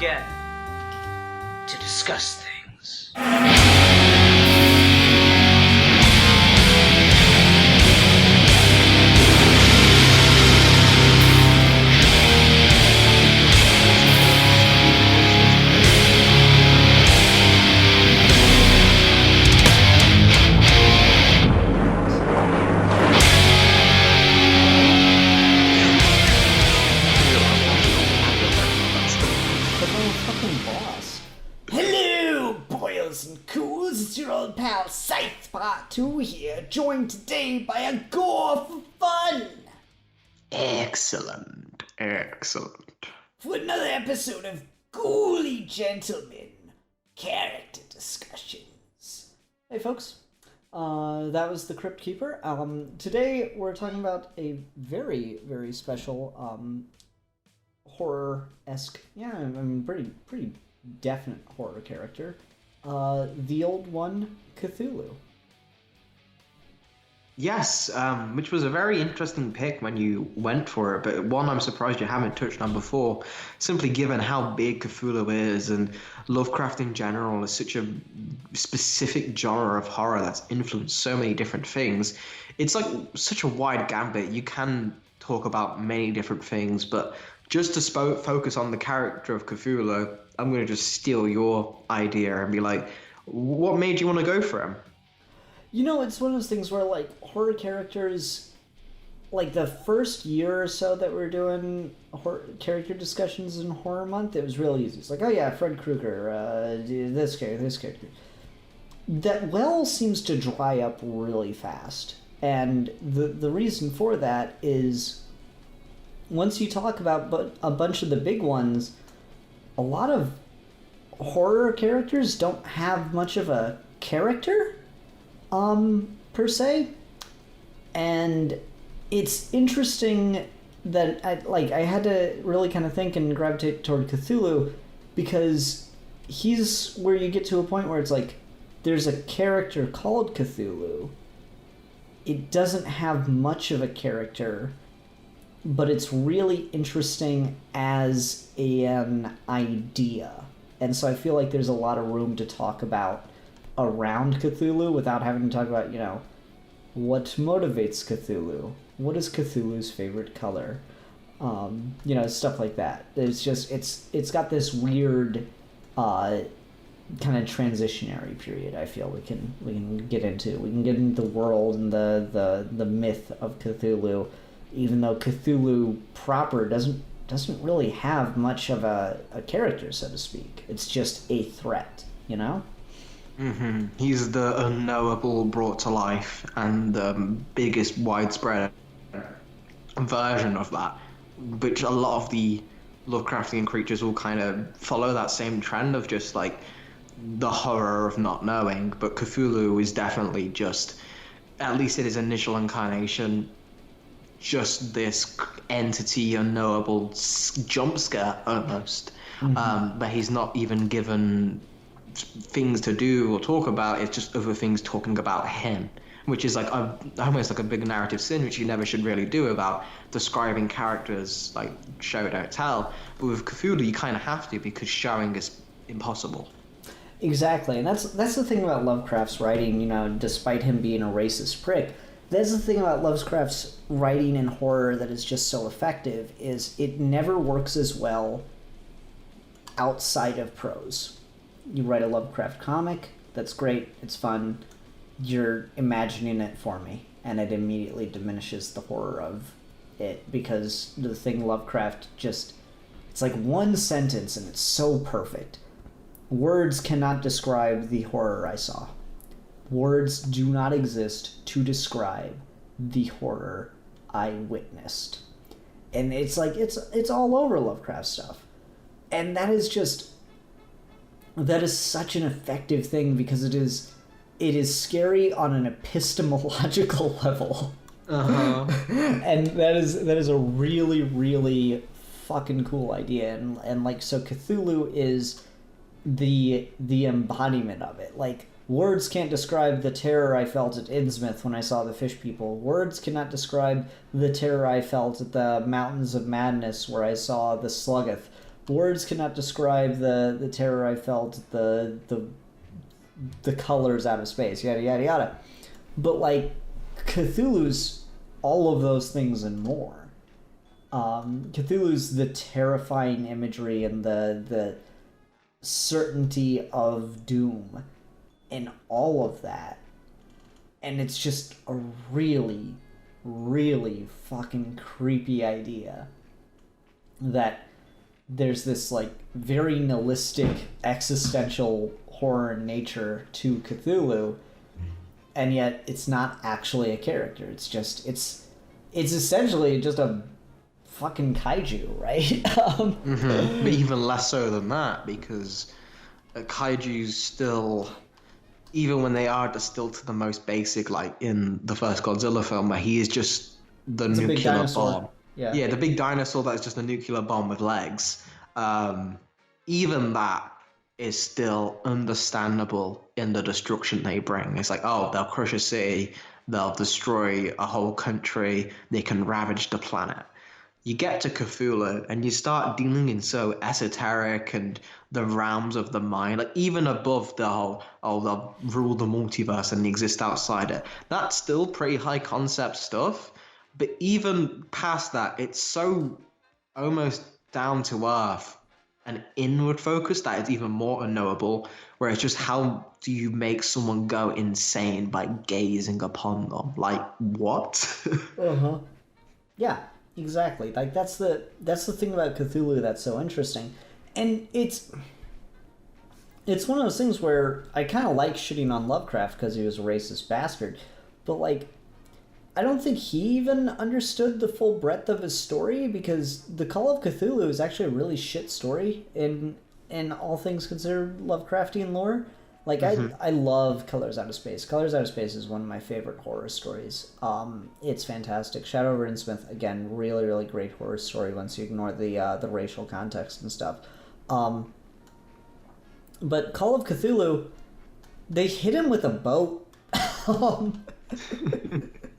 again to discuss things. It's your old pal Scythe Part 2 here, joined today by a gore for fun! Excellent. For another episode of Ghouly Gentlemen Character Discussions. Hey folks, that was the Crypt Keeper. Today we're talking about a very, very special horror-esque, pretty definite horror character. The old one, Cthulhu. Yes, which was a very interesting pick when you went for it, but one I'm surprised you haven't touched on before, simply given how big Cthulhu is, and Lovecraft in general is such a specific genre of horror that's influenced so many different things. It's like such a wide gambit. You can talk about many different things, but just to focus on the character of Cthulhu, I'm going to just steal your idea and be like, what made you want to go for him? You know, it's one of those things where, like, horror characters, like, the first year or so that we're doing character discussions in Horror Month, it was real easy. It's like, oh yeah, Fred Krueger, this character. That well seems to dry up really fast. And the reason for that is, once you talk about a bunch of the big ones, a lot of horror characters don't have much of a character, per se. And it's interesting that I had to really kind of think and gravitate toward Cthulhu, because he's where you get to a point where it's like, there's a character called Cthulhu. It doesn't have much of a character, but it's really interesting as an idea. And so I feel like there's a lot of room to talk about around Cthulhu without having to talk about, what motivates Cthulhu? What is Cthulhu's favorite color? Stuff like that. It's just, it's got this weird kind of transitionary period, I feel we can get into. We can get into the world and the myth of Cthulhu, even though Cthulhu proper doesn't really have much of a character, so to speak. It's just a threat, Mm-hmm. He's the unknowable brought to life, and the biggest widespread version of that, which a lot of the Lovecraftian creatures will kind of follow that same trend of just like the horror of not knowing. But Cthulhu is definitely just, at least in his initial incarnation, just this entity, unknowable jump scare almost. Mm-hmm. But he's not even given things to do or talk about. It's just other things talking about him, which is like almost like a big narrative sin, which you never should really do about describing characters, like show don't tell. But with Cthulhu you kind of have to, because showing is impossible. Exactly. And that's the thing about Lovecraft's writing, despite him being a racist prick. That's the thing about Lovecraft's writing in horror that is just so effective, is it never works as well outside of prose. You write a Lovecraft comic, that's great, it's fun, you're imagining it for me, and it immediately diminishes the horror of it, because the thing Lovecraft just, it's like one sentence and it's so perfect. Words cannot describe the horror I saw. Words do not exist to describe the horror I witnessed. And it's like, it's all over Lovecraft stuff. And that is such an effective thing, because it is scary on an epistemological level. Uh-huh. And that is a really, really fucking cool idea. And like, so Cthulhu is the embodiment of it. Like, words can't describe the terror I felt at Innsmouth when I saw the fish people. Words cannot describe the terror I felt at the Mountains of Madness where I saw the Sluggoth. words cannot describe the terror I felt, the colors out of space, yada yada yada. But like Cthulhu's all of those things and more. Cthulhu's the terrifying imagery and the certainty of doom and all of that. And it's just a really, really fucking creepy idea that there's this like very nihilistic existential horror nature to Cthulhu, and yet it's not actually a character. It's essentially just a fucking kaiju, right? But even less so than that, because kaiju's still, even when they are distilled to the most basic, like in the first Godzilla film, where he is just the nuclear bomb. Yeah, the big dinosaur that is just a nuclear bomb with legs. Even that is still understandable in the destruction they bring. It's like, oh, they'll crush a city, they'll destroy a whole country, they can ravage the planet. You get to Cthulhu and you start dealing in so esoteric and the realms of the mind, like even above the whole, oh, they'll rule the multiverse and exist outside it. That's still pretty high concept stuff. But even past that, it's so almost down to earth and inward focused that it's even more unknowable, where it's just how do you make someone go insane by gazing upon them? Like, what? Yeah, exactly. Like that's the thing about Cthulhu that's so interesting. And it's one of those things where I kind of like shitting on Lovecraft because he was a racist bastard, but like I don't think he even understood the full breadth of his story, because the Call of Cthulhu is actually a really shit story in all things considered Lovecraftian lore. Like I love Colors Out of Space. Colors Out of Space is one of my favorite horror stories. It's fantastic. Shadow over Innsmouth, again, really really great horror story once you ignore the racial context and stuff. But Call of Cthulhu, they hit him with a boat.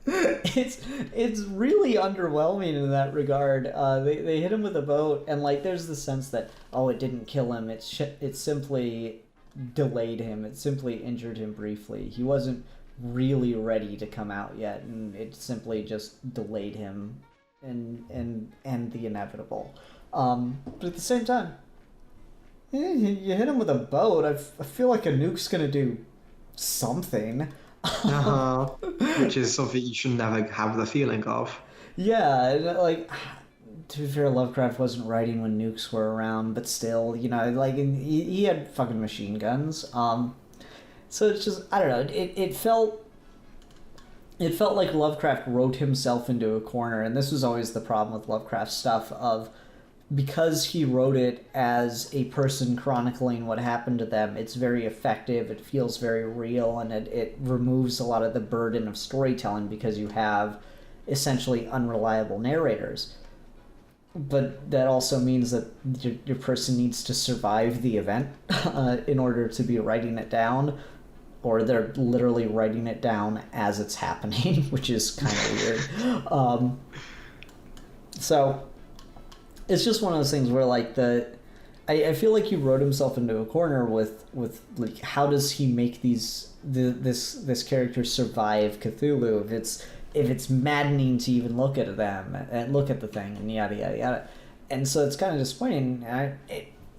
It's really underwhelming in that regard. They hit him with a boat, and like there's the sense that, oh, it didn't kill him. It simply delayed him. It simply injured him briefly. He wasn't really ready to come out yet, and it simply just delayed him and the inevitable. But at the same time, you hit him with a boat. I feel like a nuke's gonna do something. Which is something you should never have the feeling of. Yeah, like, to be fair, Lovecraft wasn't writing when nukes were around, but still, you know, like, he had fucking machine guns. So it's just, I don't know, it felt like Lovecraft wrote himself into a corner, and this was always the problem with Lovecraft stuff of, because he wrote it as a person chronicling what happened to them, it's very effective, it feels very real, and it removes a lot of the burden of storytelling because you have essentially unreliable narrators. But that also means that your person needs to survive the event in order to be writing it down, or they're literally writing it down as it's happening, which is kind of weird. So it's just one of those things where like I feel like he wrote himself into a corner with like, how does he make this character survive Cthulhu if it's maddening to even look at them and look at the thing and yada yada yada. And so it's kind of disappointing.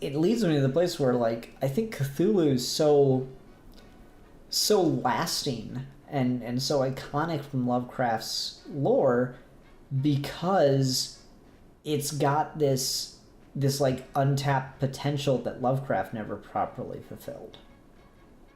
It leads me to the place where like I think Cthulhu is so lasting and so iconic from Lovecraft's lore because it's got this like untapped potential that Lovecraft never properly fulfilled.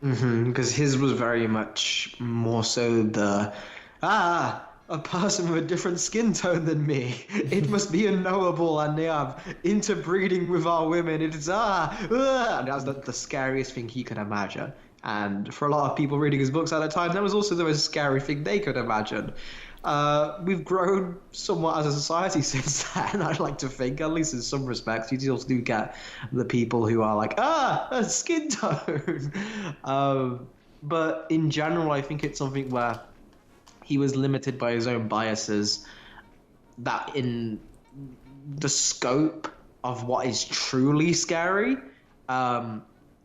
Because his was very much more so the a person with a different skin tone than me. It must be unknowable, and they have interbreeding with our women. It's and that's the scariest thing he could imagine. And for a lot of people reading his books at the time, that was also the most scary thing they could imagine. We've grown somewhat as a society since then, I'd like to think, at least in some respects. You still do get the people who are like, a skin tone. But in general, I think it's something where he was limited by his own biases, that in the scope of what is truly scary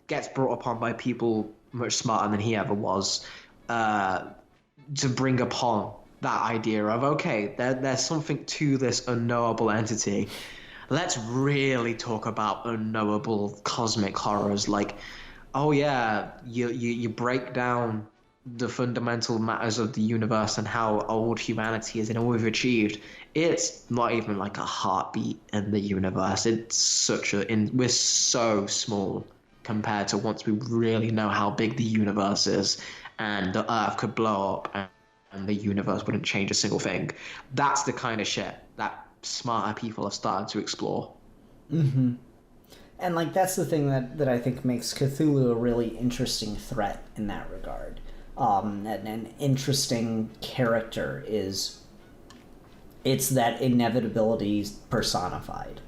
gets brought upon by people much smarter than he ever was to bring upon that idea of, okay, there's something to this unknowable entity. Let's really talk about unknowable cosmic horrors. Like, oh yeah, you break down the fundamental matters of the universe and how old humanity is and all we've achieved. It's not even like a heartbeat in the universe. It's we're so small compared to once we really know how big the universe is, and the Earth could blow up and the universe wouldn't change a single thing. That's the kind of shit that smarter people are starting to explore. Mm-hmm. And like that's the thing that I think makes Cthulhu a really interesting threat in that regard. An interesting character is it's that inevitability personified,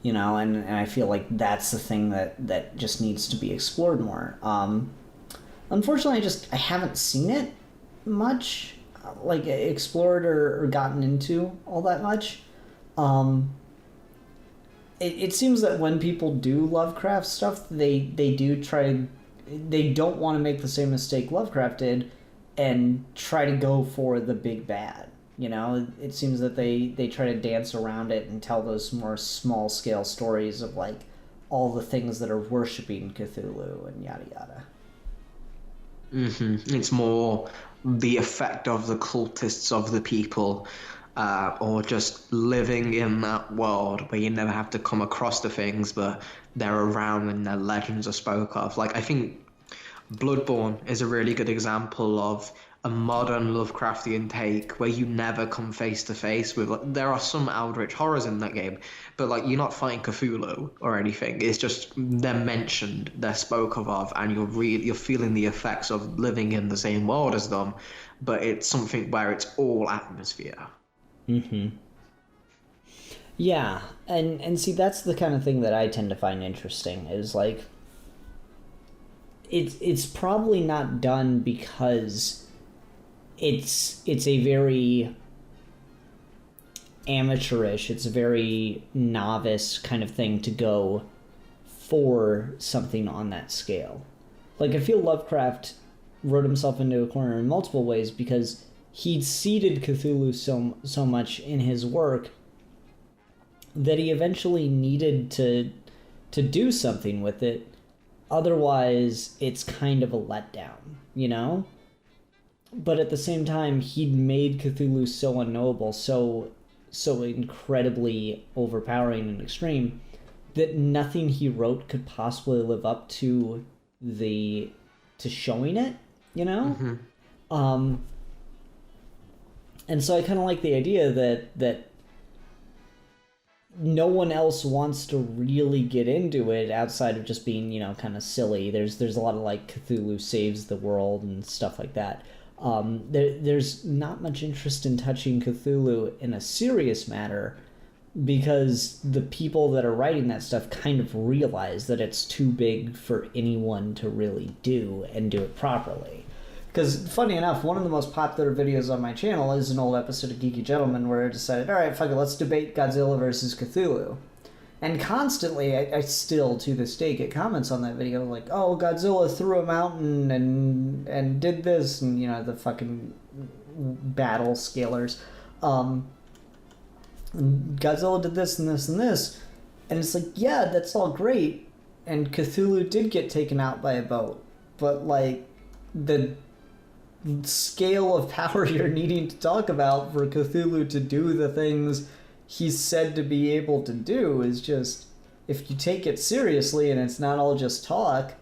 you know, and I feel like that's the thing that just needs to be explored more. Unfortunately, I haven't seen it much, like explored or gotten into all that much. It seems that when people do Lovecraft stuff, they don't want to make the same mistake Lovecraft did and try to go for the big bad. You know, it seems that they try to dance around it and tell those more small scale stories of like all the things that are worshipping Cthulhu and yada yada. Mm-hmm. It's more the effect of the cultists of the people, or just living in that world where you never have to come across the things, but they're around and their legends are spoke of. Like, I think Bloodborne is a really good example of a modern Lovecraftian take where you never come face to face with, like, there are some eldritch horrors in that game, but like you're not fighting Cthulhu or anything. It's just they're mentioned, they're spoke of, and you're feeling the effects of living in the same world as them, but it's something where it's all atmosphere. Mm-hmm. Yeah, and see, that's the kind of thing that I tend to find interesting, is like it's probably not done because it's a very amateurish, it's a very novice kind of thing to go for something on that scale. Like, I feel Lovecraft wrote himself into a corner in multiple ways because he'd seeded Cthulhu so much in his work that he eventually needed to do something with it. Otherwise, it's kind of a letdown, you know? But at the same time, he'd made Cthulhu so unknowable, so incredibly overpowering and extreme, that nothing he wrote could possibly live up to showing it, you know? Mm-hmm. And so I kind of like the idea that no one else wants to really get into it outside of just being, you know, kind of silly. There's a lot of like Cthulhu saves the world and stuff like that. There's not much interest in touching Cthulhu in a serious matter because the people that are writing that stuff kind of realize that it's too big for anyone to really do and do it properly. Because, funny enough, one of the most popular videos on my channel is an old episode of Geeky Gentleman where I decided, alright, fuck it, let's debate Godzilla versus Cthulhu. And constantly, I still, to this day, get comments on that video like, oh, Godzilla threw a mountain and did this, and, you know, the fucking battle scalers. Godzilla did this and this and this. And it's like, yeah, that's all great. And Cthulhu did get taken out by a boat. But, like, the scale of power you're needing to talk about for Cthulhu to do the things he's said to be able to do is just, if you take it seriously and it's not all just talk,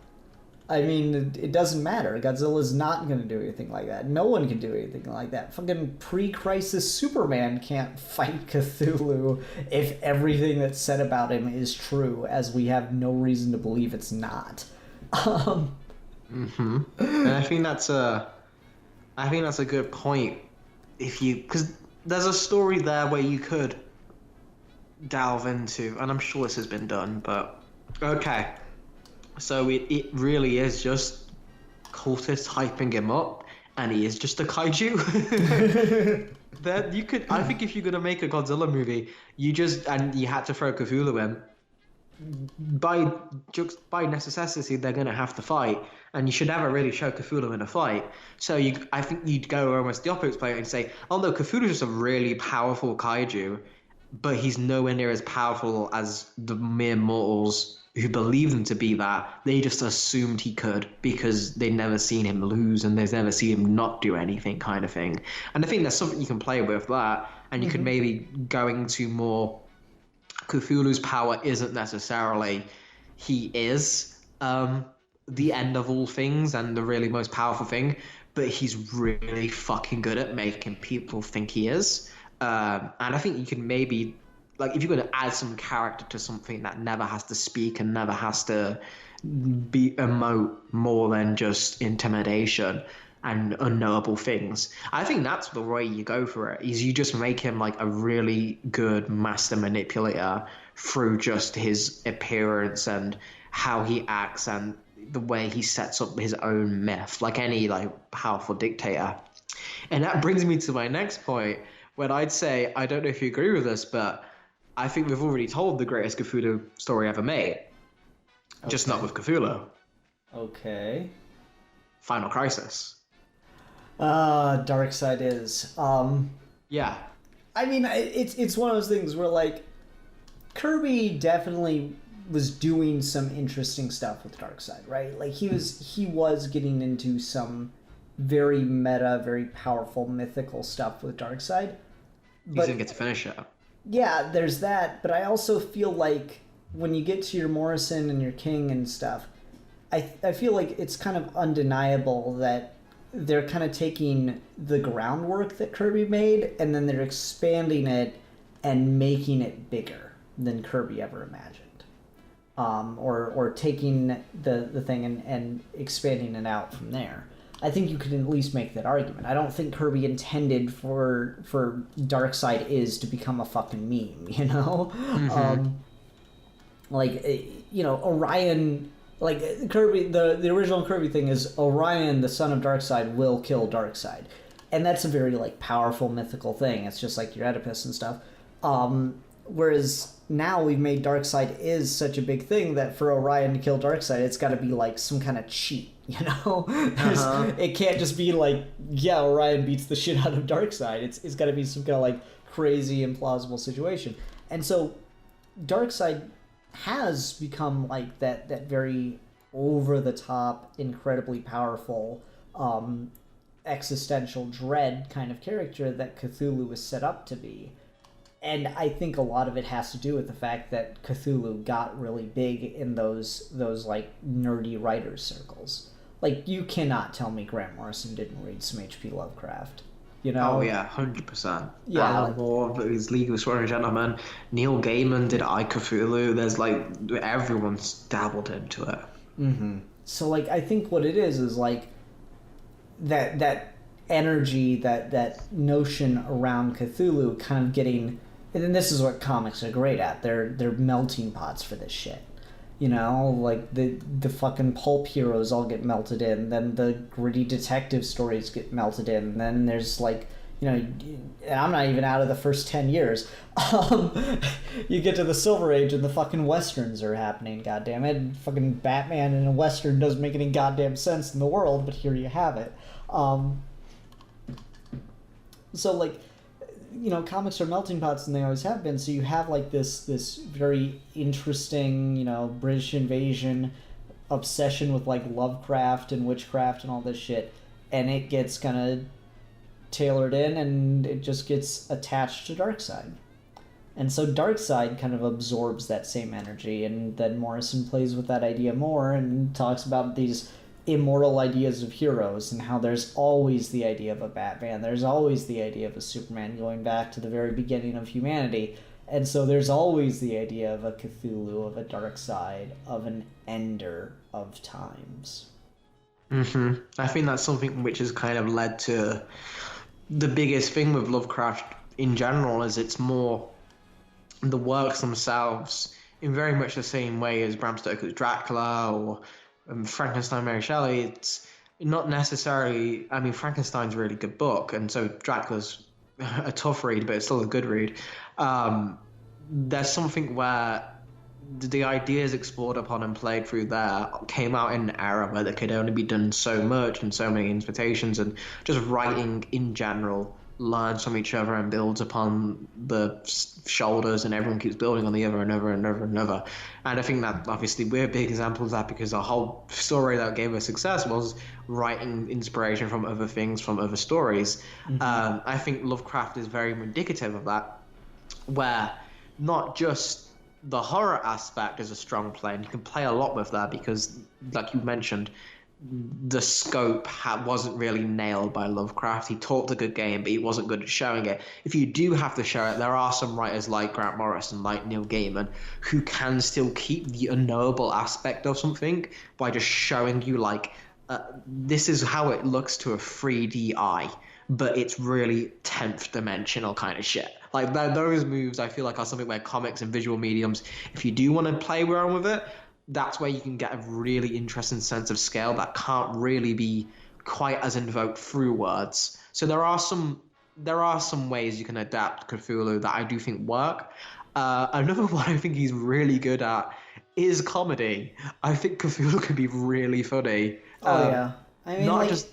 I mean, it doesn't matter. Godzilla's not going to do anything like that. No one can do anything like that. Fucking pre-crisis Superman can't fight Cthulhu if everything that's said about him is true, as we have no reason to believe it's not. Mm-hmm. And I think that's a good point. Because there's a story there where you could delve into, and I'm sure this has been done, but okay. So it really is just cultists hyping him up, and he is just a kaiju. That you could, I think, if you're gonna make a Godzilla movie, you had to throw Cthulhu in. by necessity they're going to have to fight, and you should never really show Cthulhu in a fight. So I think you'd go almost the opposite way and say, oh no, Cthulhu's just a really powerful kaiju, but he's nowhere near as powerful as the mere mortals who believe him to be that. They just assumed he could because they'd never seen him lose and they've never seen him not do anything, kind of thing. And I think there's something you can play with that, and you could maybe go into more Cthulhu's power isn't necessarily he is the end of all things and the really most powerful thing, but he's really fucking good at making people think he is. And I think you can maybe, like, if you're going to add some character to something that never has to speak and never has to emote more than just intimidation and unknowable things, I think that's the way you go for it, is you just make him like a really good master manipulator through just his appearance and how he acts and the way he sets up his own myth, like any like powerful dictator. And that brings me to my next point, when I'd say, I don't know if you agree with this, but I think we've already told the greatest Cthulhu story ever made. Just not with Cthulhu. Okay. Final Crisis. Darkseid is. Yeah. I mean, it's one of those things where, like, Kirby definitely was doing some interesting stuff with Darkseid, right? Like, he was getting into some very meta, very powerful, mythical stuff with Darkseid. He didn't get to finish it. Yeah, there's that, but I also feel like when you get to your Morrison and your King and stuff, I feel like it's kind of undeniable that they're kind of taking the groundwork that Kirby made and then they're expanding it and making it bigger than Kirby ever imagined. Or taking the thing and expanding it out from there. I think you could at least make that argument. I don't think Kirby intended for Darkseid is to become a fucking meme, you know? Orion, like Kirby, the original Kirby thing is Orion, the son of Darkseid, will kill Darkseid. And that's a very like powerful mythical thing. It's just like your Oedipus and stuff. Whereas now we've made Darkseid is such a big thing that for Orion to kill Darkseid, it's got to be like some kind of cheat, you know? It can't just be like, yeah, Orion beats the shit out of Darkseid. It's got to be some kind of like crazy implausible situation. And so Darkseid has become like that very over the top, incredibly powerful, existential dread kind of character that Cthulhu was set up to be. And I think a lot of it has to do with the fact that Cthulhu got really big in those like nerdy writers circles. Like, you cannot tell me Grant Morrison didn't read some H.P. Lovecraft. You know? Oh yeah, 100%. Yeah, Alan Moore, his League of Extraordinary Gentlemen. Neil Gaiman did I, Cthulhu. There's like everyone's dabbled into it. So like, I think what it is like that energy, that notion around Cthulhu kind of getting. And then this is what comics are great at. They're melting pots for this shit. You know, like the fucking pulp heroes all get melted in. Then the gritty detective stories get melted in. Then there's like, you know, and I'm not even out of the first 10 years. You get to the Silver Age and the fucking westerns are happening. Goddamn it, fucking Batman in a western doesn't make any goddamn sense in the world, but here you have it. So like, you know, comics are melting pots and they always have been. So you have like this very interesting, you know, British invasion obsession with like Lovecraft and witchcraft and all this shit, and it gets kind of tailored in and it just gets attached to Darkseid. And so Darkseid kind of absorbs that same energy, and then Morrison plays with that idea more and talks about these immortal ideas of heroes and how there's always the idea of a Batman, there's always the idea of a Superman going back to the very beginning of humanity, and so there's always the idea of a Cthulhu, of a Darkseid, of an ender of times. I think that's something which has kind of led to the biggest thing with Lovecraft in general, is it's more the works themselves in very much the same way as Bram Stoker's Dracula or Frankenstein, Mary Shelley. It's not necessarily, I mean, Frankenstein's a really good book, and so Dracula's a tough read, but it's still a good read. There's something where the ideas explored upon and played through there came out in an era where there could only be done so much and so many interpretations, and just writing in general learns from each other and builds upon the shoulders, and everyone keeps building on the other and over and over and over. And I think that obviously we're a big example of that, because the whole story that gave us success was writing inspiration from other things, from other stories. I think Lovecraft is very indicative of that, where not just the horror aspect is a strong play, and you can play a lot with that because, like you mentioned, the scope wasn't really nailed by Lovecraft. He talked a good game, but he wasn't good at showing it. If you do have to show it, there are some writers like Grant Morrison and like Neil Gaiman who can still keep the unknowable aspect of something by just showing you, like, this is how it looks to a 3D eye, but it's really 10th dimensional kind of shit. Like, those moves, I feel like, are something where comics and visual mediums, if you do want to play around with it, that's where you can get a really interesting sense of scale that can't really be quite as invoked through words. So there are some ways you can adapt Cthulhu that I do think work. Another one I think he's really good at is comedy. I think Cthulhu can be really funny. Yeah. I mean, not like, just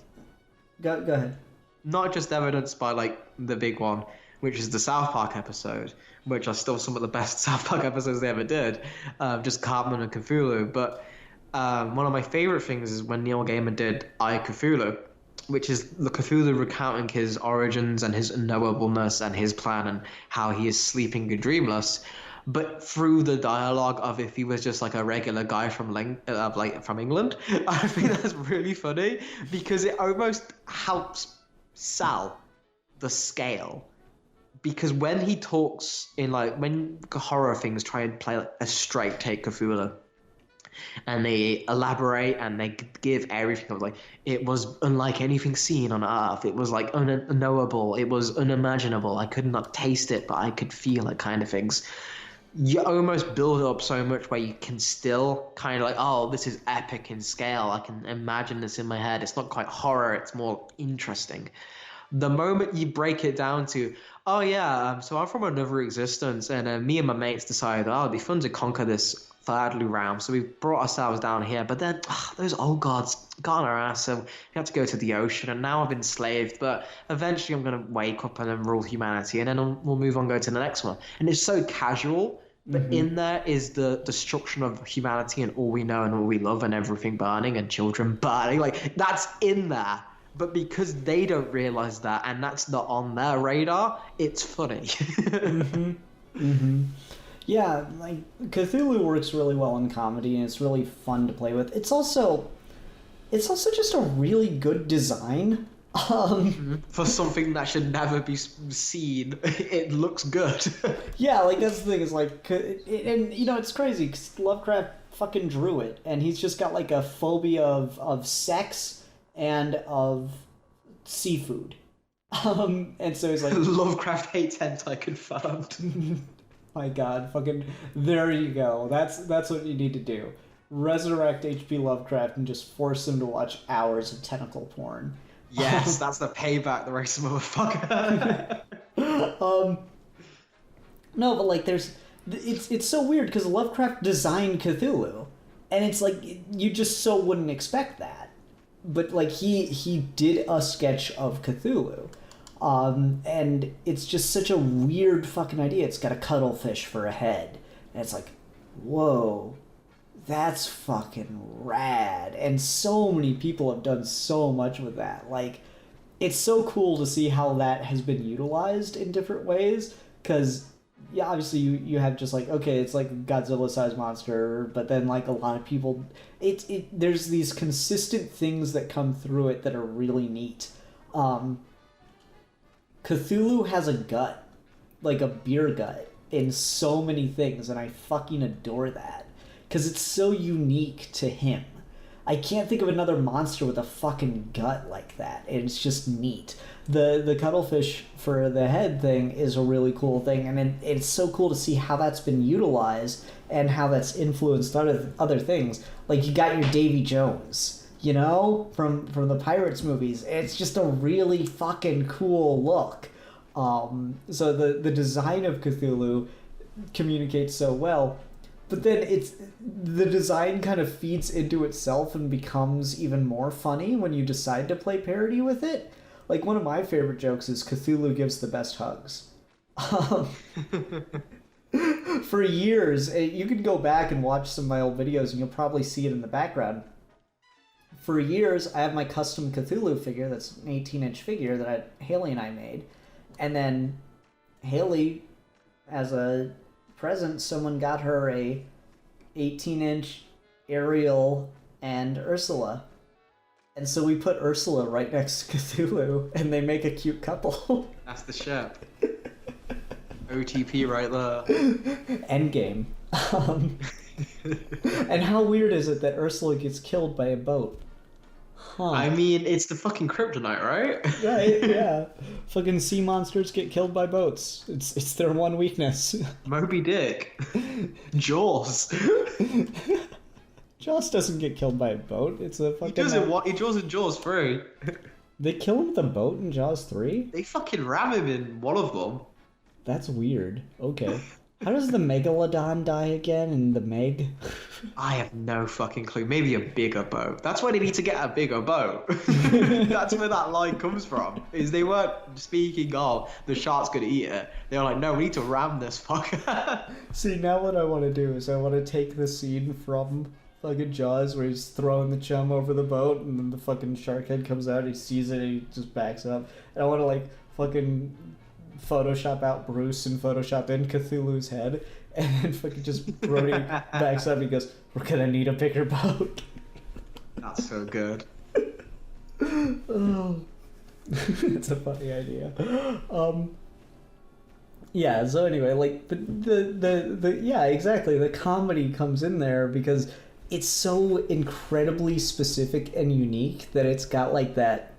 go ahead. Not just evidenced by, like, the big one, which is the South Park episode, which are still some of the best South Park episodes they ever did, just Cartman and Cthulhu. But one of my favorite things is when Neil Gaiman did I, Cthulhu, which is the Cthulhu recounting his origins and his unknowableness and his plan and how he is sleeping and dreamless, but through the dialogue of if he was just like a regular guy from England. I think that's really funny because it almost helps sell the scale. Because when he talks in, like, when horror things try and play like a straight take Cthulhu, and they elaborate and they give everything of, like, it was unlike anything seen on Earth. It was like unknowable. It was unimaginable. I could not taste it, but I could feel it, kind of things. You almost build up so much where you can still kind of like, oh, this is epic in scale. I can imagine this in my head. It's not quite horror. It's more interesting. The moment you break it down to, oh yeah, so I'm from another existence, and me and my mates decided, oh, it'd be fun to conquer this thirdly realm, so we brought ourselves down here, but then those old gods got on our ass, so we had to go to the ocean, and now I've been enslaved, but eventually I'm going to wake up and then rule humanity, and then we'll move on, go to the next one. And it's so casual, but in there is the destruction of humanity and all we know and all we love and everything burning and children burning. Like, that's in there. But because they don't realize that, and that's not on their radar, it's funny. Yeah, like, Cthulhu works really well in comedy, and it's really fun to play with. It's also just a really good design. For something that should never be seen, it looks good. Yeah, like, that's the thing, is like, and you know, it's crazy because Lovecraft fucking drew it, and he's just got like a phobia of sex and of seafood. And so he's like, Lovecraft hates hentai, confirmed. My God, fucking, there you go. That's what you need to do. Resurrect H.P. Lovecraft and just force him to watch hours of tentacle porn. Yes, that's the payback, the racist motherfucker. No, but like, it's so weird because Lovecraft designed Cthulhu, and it's like you just so wouldn't expect that. But like he did a sketch of Cthulhu, and it's just such a weird fucking idea. It's got a cuttlefish for a head, and it's like, whoa, that's fucking rad. And so many people have done so much with that. Like, it's so cool to see how that has been utilized in different ways, because yeah, obviously you have just like, okay, it's like a Godzilla-sized monster, but then like a lot of people, there's these consistent things that come through it that are really neat. Cthulhu has a gut, like a beer gut, in so many things, and I fucking adore that, because it's so unique to him. I can't think of another monster with a fucking gut like that, and it's just neat. The cuttlefish for the head thing is a really cool thing, and it's so cool to see how that's been utilized and how that's influenced other things. Like, you got your Davy Jones, you know, from the Pirates movies. It's just a really fucking cool look. So the design of Cthulhu communicates so well. But then the design kind of feeds into itself and becomes even more funny when you decide to play parody with it. Like, one of my favorite jokes is Cthulhu gives the best hugs. For years, you can go back and watch some of my old videos and you'll probably see it in the background. For years, I have my custom Cthulhu figure that's an 18-inch figure that Haley and I made. And then Haley, as a present, someone got her a 18-inch Ariel and Ursula. And so we put Ursula right next to Cthulhu, and they make a cute couple. That's the ship. OTP right there. Endgame. And how weird is it that Ursula gets killed by a boat? Huh. I mean, it's the fucking kryptonite, right? Right, yeah. Fucking sea monsters get killed by boats. It's their one weakness. Moby Dick. Jaws. Jaws doesn't get killed by a boat. It's a fucking... He does it, he draws in Jaws 3. They kill him with a boat in Jaws 3? They fucking ram him in one of them. That's weird. Okay. How does the Megalodon die again in the Meg? I have no fucking clue. Maybe a bigger boat. That's why they need to get a bigger boat. That's where that line comes from. Is they weren't speaking of the shark's gonna eat it. They were like, no, we need to ram this fucker. See, now what I want to do is I want to take the scene from fucking Jaws where he's throwing the chum over the boat and then the fucking shark head comes out, he sees it, and he just backs up. And I want to like fucking Photoshop out Bruce and Photoshop in Cthulhu's head, and then fucking just Brody backs up and goes, we're gonna need a bigger boat. That's so good. Oh. It's a funny idea. Yeah, so anyway, like the yeah, exactly. The comedy comes in there because it's so incredibly specific and unique that it's got like that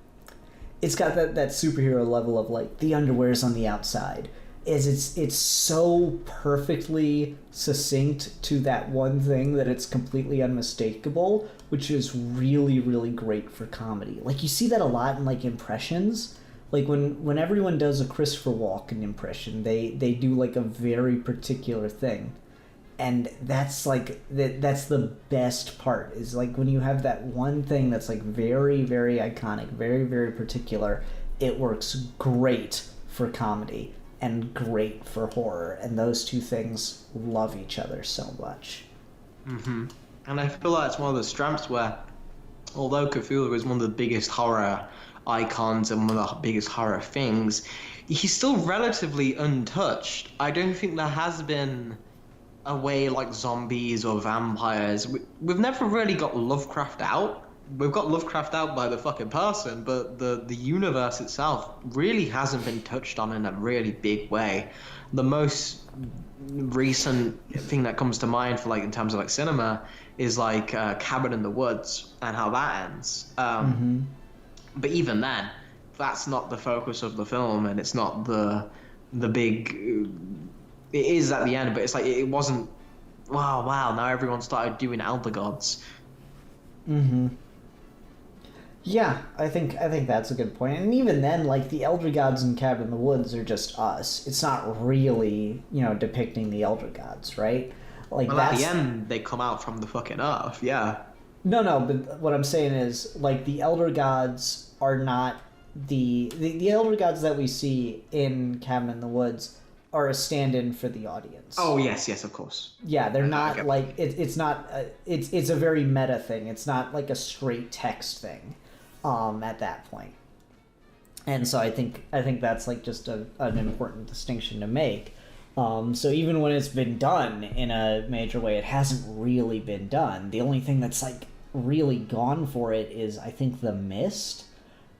superhero level of like the underwear's on the outside. It's so perfectly succinct to that one thing that it's completely unmistakable, which is really, really great for comedy. Like you see that a lot in like impressions. Like when everyone does a Christopher Walken impression, they do like a very particular thing. And that's like that's the best part, is like when you have that one thing that's like very, very iconic, very, very particular. It works great for comedy and great for horror, and those two things love each other so much. Mm-hmm. And I feel like it's one of the strengths where, although Cthulhu is one of the biggest horror icons and one of the biggest horror things, he's still relatively untouched. I don't think there has been a way like zombies or vampires. We've never really got Lovecraft out. We've got Lovecraft out by the fucking person, but the universe itself really hasn't been touched on in a really big way. The most recent thing that comes to mind for like in terms of like cinema is like Cabin in the Woods and how that ends. But even then, that's not the focus of the film, and it's not the big. It is at the end, but it's like it wasn't. Wow! Now everyone started doing elder gods. Yeah, I think that's a good point. And even then, like the elder gods in Cabin in the Woods are just us. It's not really, depicting the elder gods, right? Like well, at the end, they come out from the fucking earth. Yeah. No, but what I'm saying is, like, the elder gods are not the elder gods that we see in Cabin in the Woods are a stand-in for the audience. Oh yes, of course. Yeah, they're not like it's not it's a very meta thing. It's not like a straight text thing, at that point. And so I think that's like just an important distinction to make. So even when it's been done in a major way, it hasn't really been done. The only thing that's like really gone for it is, I think, The Mist.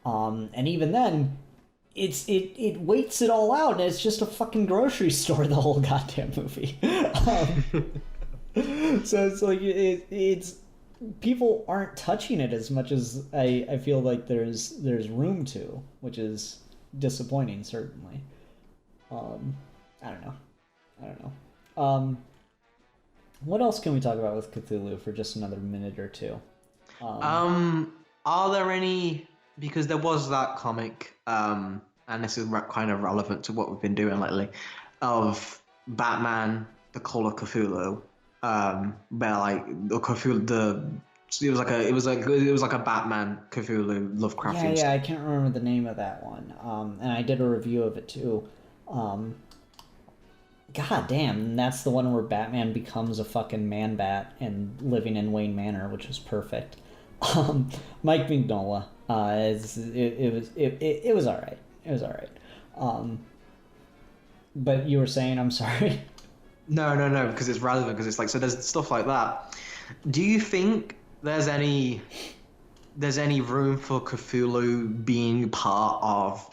And even then, it waits it all out, and it's just a fucking grocery store the whole goddamn movie. So it's like it's people aren't touching it as much as I feel like there's room to, which is disappointing, certainly. I don't know. What else can we talk about with Cthulhu for just another minute or two? Are there any, because there was that comic, and this is kind of relevant to what we've been doing lately, of Batman, the Call of Cthulhu, where like the Cthulhu, it was like a Batman Cthulhu Lovecraftian. Yeah, I can't remember the name of that one. And I did a review of it too. God damn, that's the one where Batman becomes a fucking man-bat and living in Wayne Manor, which is perfect. Mike Mignola. It was all right. It was all right. But you were saying, I'm sorry. No, because it's relevant. Because it's like, so there's stuff like that. Do you think there's any room for Cthulhu being part of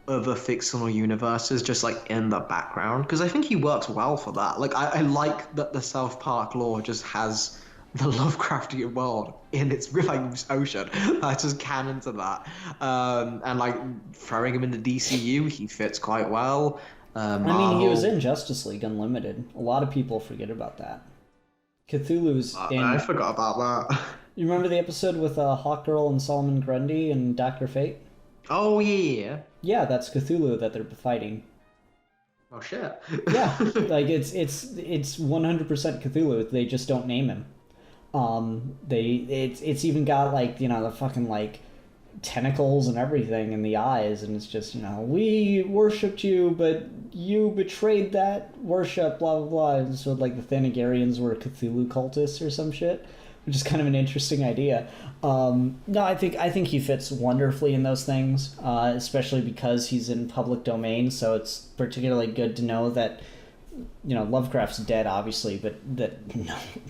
other fictional universes, just like in the background? Because I think he works well for that. Like, I like that the South Park lore just has the Lovecraftian world in its like ocean. I just canon to that. And like throwing him in the DCU, he fits quite well. I mean, he was in Justice League Unlimited. A lot of people forget about that. Cthulhu's in... I forgot about that. You remember the episode with Hawkgirl and Solomon Grundy and Dr. Fate? Oh, yeah. Yeah, that's Cthulhu that they're fighting. Oh, shit. Yeah, like, it's 100% Cthulhu. They just don't name him. It's even got, like, you know, the fucking, like, tentacles and everything in the eyes, and it's just, you know, we worshipped you, but you betrayed that worship, blah blah blah. And so like the Thanagarians were Cthulhu cultists or some shit, which is kind of an interesting idea. No, I think he fits wonderfully in those things, especially because he's in public domain, so it's particularly good to know that, you know, Lovecraft's dead, obviously, but that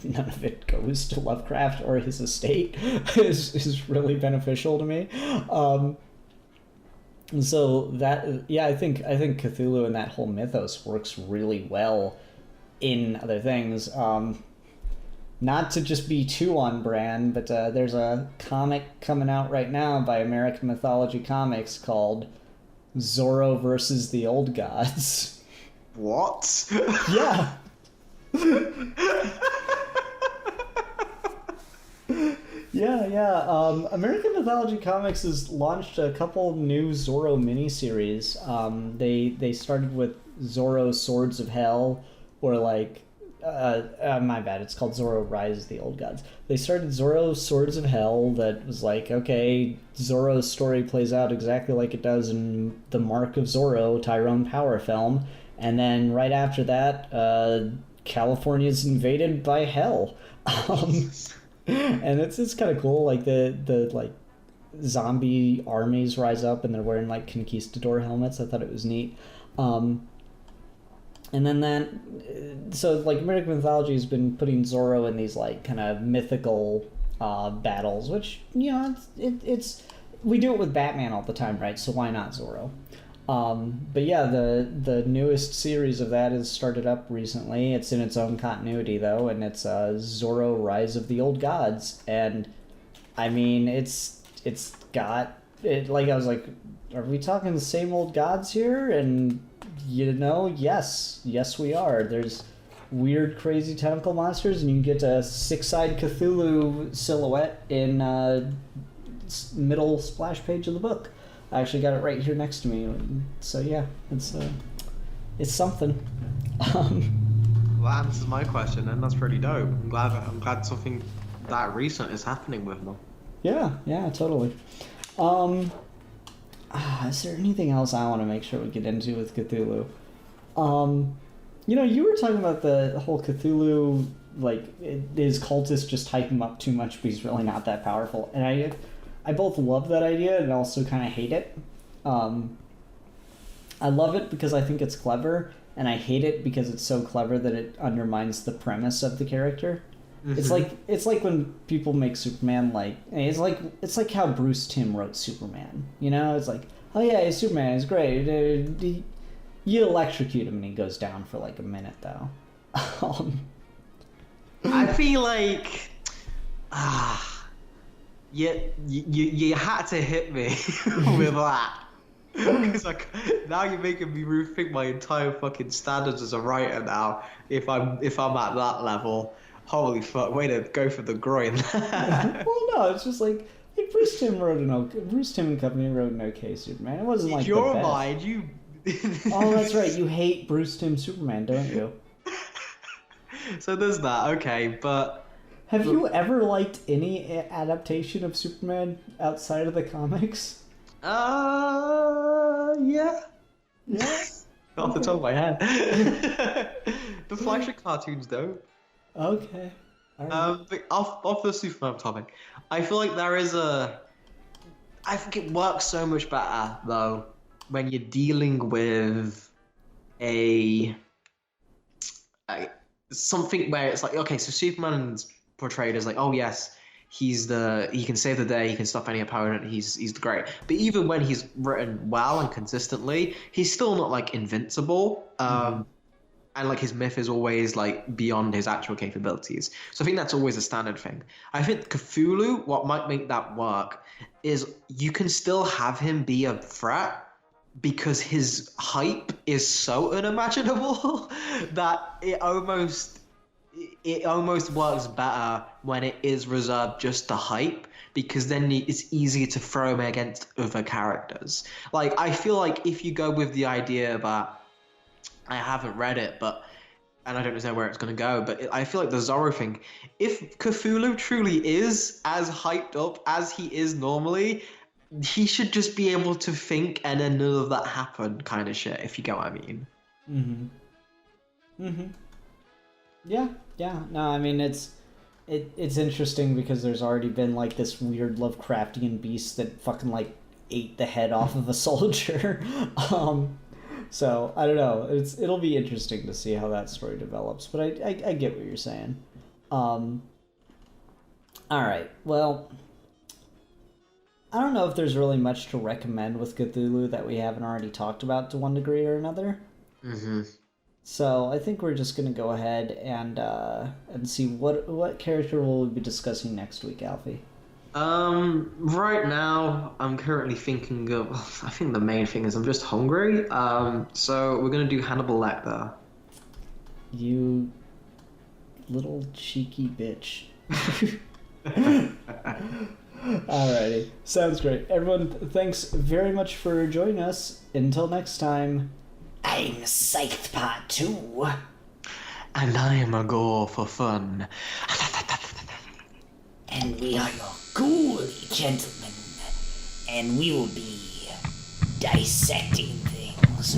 none of it goes to Lovecraft or his estate is really beneficial to me. So that, yeah, I think Cthulhu and that whole mythos works really well in other things. Not to just be too on brand, but there's a comic coming out right now by American Mythology Comics called Zorro versus the Old Gods. What? Yeah. Yeah. American Mythology Comics has launched a couple new Zorro miniseries. They started with Zorro Swords of Hell, or like, my bad, it's called Zorro Rise of the Old Gods. They started Zorro Swords of Hell that was like, okay, Zorro's story plays out exactly like it does in The Mark of Zorro, Tyrone Power film. And then right after that, California's invaded by hell. And it's kind of cool. Like the like zombie armies rise up and they're wearing like conquistador helmets. I thought it was neat. And then so like American Mythology has been putting Zorro in these like kind of mythical battles, which, you know, it's we do it with Batman all the time, right? So why not Zorro? But yeah, the newest series of that has started up recently. It's in its own continuity though, and it's Zorro Rise of the Old Gods. And I mean, it's got it, like, I was like, are we talking the same old gods here? And you know, yes we are. There's weird crazy tentacle monsters, and you can get a six-eyed Cthulhu silhouette in middle splash page of the book. I actually got it right here next to me. So yeah, it's something. Well, that answers my question, and that's pretty dope. I'm glad something that recent is happening with them. Yeah, totally. Is there anything else I want to make sure we get into with Cthulhu? You know, you were talking about the whole Cthulhu, like, his cultists just hype him up too much, but he's really not that powerful. And I both love that idea and also kind of hate it. I love it because I think it's clever, and I hate it because it's so clever that it undermines the premise of the character. Mm-hmm. It's like when people make Superman like it's like how Bruce Timm wrote Superman. You know, it's like, oh yeah, he's Superman, he's great. You electrocute him and he goes down for like a minute though. I feel like you had to hit me with that. Because like, now you're making me rethink my entire fucking standards as a writer now. If I'm at that level, holy fuck, way to go for the groin. Well, no, it's just like Bruce Timm and company wrote an okay Superman. It wasn't like your the best. mind, you. Oh, that's right. You hate Bruce Timm Superman, don't you? So there's that. Okay, but Have you ever liked any adaptation of Superman outside of the comics? yeah. Yeah. Off the top of my head. The Flash cartoons though. Okay. All right. But off the Superman topic, I feel like I think it works so much better though when you're dealing with a something where it's like, okay, so Superman's portrayed as like, oh yes, he can save the day, he can stop any opponent, he's great. But even when he's written well and consistently, he's still not like invincible. And like his myth is always like beyond his actual capabilities. So I think that's always a standard thing. I think Cthulhu, what might make that work is you can still have him be a threat because his hype is so unimaginable that it almost works better when it is reserved just to hype, because then it's easier to throw him against other characters. Like, I feel like if you go with the idea that, I haven't read it, and I don't know where it's going to go, but I feel like the Zorro thing, if Cthulhu truly is as hyped up as he is normally, he should just be able to think and then none of that happen kind of shit, if you get what I mean. Yeah. No, I mean, it's interesting because there's already been like this weird Lovecraftian beast that fucking like ate the head off of a soldier. So I don't know. It'll be interesting to see how that story develops. But I get what you're saying. All right. Well, I don't know if there's really much to recommend with Cthulhu that we haven't already talked about to one degree or another. So I think we're just gonna go ahead and see what character we'll be discussing next week, Alfie. Right now, I'm currently thinking of. I think the main thing is I'm just hungry. So we're gonna do Hannibal Lecter. You little cheeky bitch. Alrighty, sounds great. Everyone, thanks very much for joining us. Until next time. I'm Scythe Part 2. And I am a gore for fun. And we are your ghouly gentlemen. And we will be dissecting things.